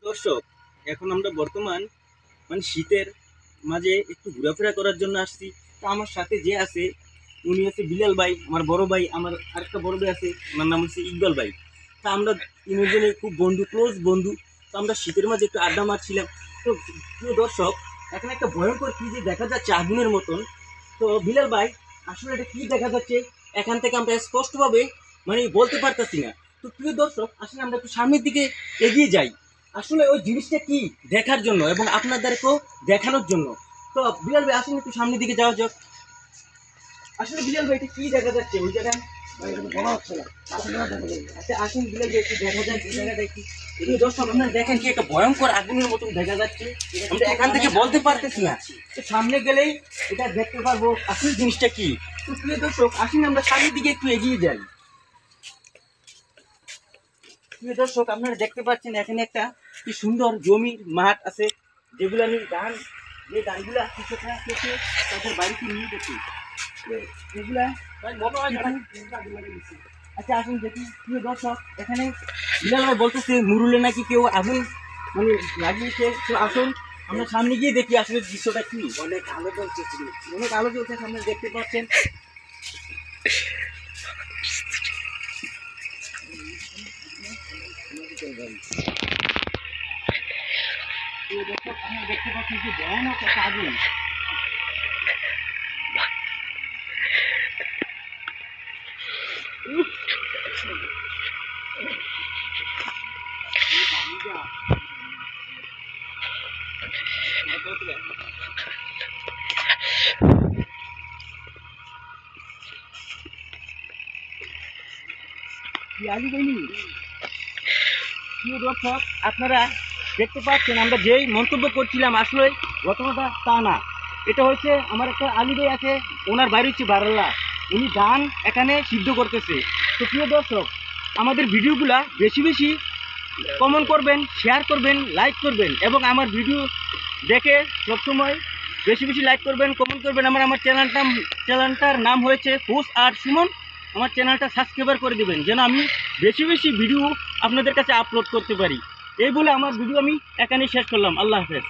দর্শক, এখন আমরা বর্তমান শীতের মাঝে একটু ঘোরাফেরা করার জন্য আসছি। তো আমার সাথে যে আছে উনি হচ্ছে বিলাল ভাই, আমার বড় ভাই। আমার আরেকটা বড় ভাই আছে, ওনার নাম হচ্ছে ইকবাল ভাই। তা আমরা তিনজনে খুব বন্ধু, ক্লোজ বন্ধু। তো আমরা শীতের মাঝে একটু আড্ডা মারছিলাম। তো প্রিয় দর্শক, এখন একটা ভয়ঙ্কর কি যে দেখা যাচ্ছে আগুনের মতন। তো বিলাল ভাই, আসলে এটা কি দেখা যাচ্ছে এখান থেকে আমরা স্পষ্টভাবে বলতে পারতেছি না। তো প্রিয় দর্শক, আসলে আমরা একটু সামনের দিকে এগিয়ে যাই আসলে ওই জিনিসটা কি দেখার জন্য এবং আপনাদেরকেও দেখানোর জন্য। তো বিলাল ভাই, আসলে একটু সামনের দিকে যাওয়া যাক। আসলে বিলাল ভাই, এটা কি দেখা যাচ্ছে ওই জায়গায়? আচ্ছা আসুন বিলাল ভাই, একটু দেখা যাক এই জায়গাটা কি। প্রিয় দর্শক, আপনারা দেখেন কি একটা ভয়ঙ্কর আগুনের মতন দেখা যাচ্ছে। আমরা এখান থেকে বলতে পারতেছি না, তো সামনে গেলেই এটা দেখতে পারবো আসল জিনিসটা কি। তো প্রিয় দর্শক, আসুন আমরা সামনের দিকে একটু এগিয়ে যাই। প্রিয় দর্শক, আপনারা দেখতে পাচ্ছেন এখানে একটা কি সুন্দর জমির মাঠ আছে, যেগুলো আমি ধান, যে ধানগুলা কৃষকরা কেটে তাদের বাড়িতে নিয়ে গেছি এগুলা। আচ্ছা আসুন দেখি। প্রিয় দর্শক, এখানে বিলাল ভাই বলতেছে মুরুলে নাকি কেউ আগুন লাগিয়েছে। তো আসুন আমরা সামনে গিয়ে দেখি আসলে দৃশ্যটা কি। অনেক আলো জ্বলছে, অনেক আলো জ্বলছে সামনে, দেখতে পাচ্ছেন। প্রিয় দর্শক, আপনারা দেখতে পাচ্ছেন যে ভয়ানক একটা আগুন। প্রিয় দর্শক, আপনারা দেখতে পাচ্ছেন আমরা যেই মন্তব্য করছিলাম আসলে ঘটনাটা তা না। এটা হচ্ছে আমার একটা আলী ভাই আছে, ওনার বাড়ি হচ্ছে বারাল্লা, উনি ধান এখানে সিদ্ধ করতেছে। তো প্রিয় দর্শক, আমাদের ভিডিওগুলা বেশি বেশি কমেন্ট করবেন, শেয়ার করবেন, লাইক করবেন এবং আমার ভিডিও দেখে সবসময় বেশি বেশি লাইক করবেন, কমেন্ট করবেন। আমার চ্যানেলটার নাম হয়েছে ফুস আর সুমন। আমার চ্যানেলটা সাবস্ক্রাইব করে দেবেন যেন আমি বেশি বেশি ভিডিও আপনাদের কাছে আপলোড করতে পারি। এই বলে আমার ভিডিও আমি এখানেই শেষ করলাম। আল্লাহ হাফেজ।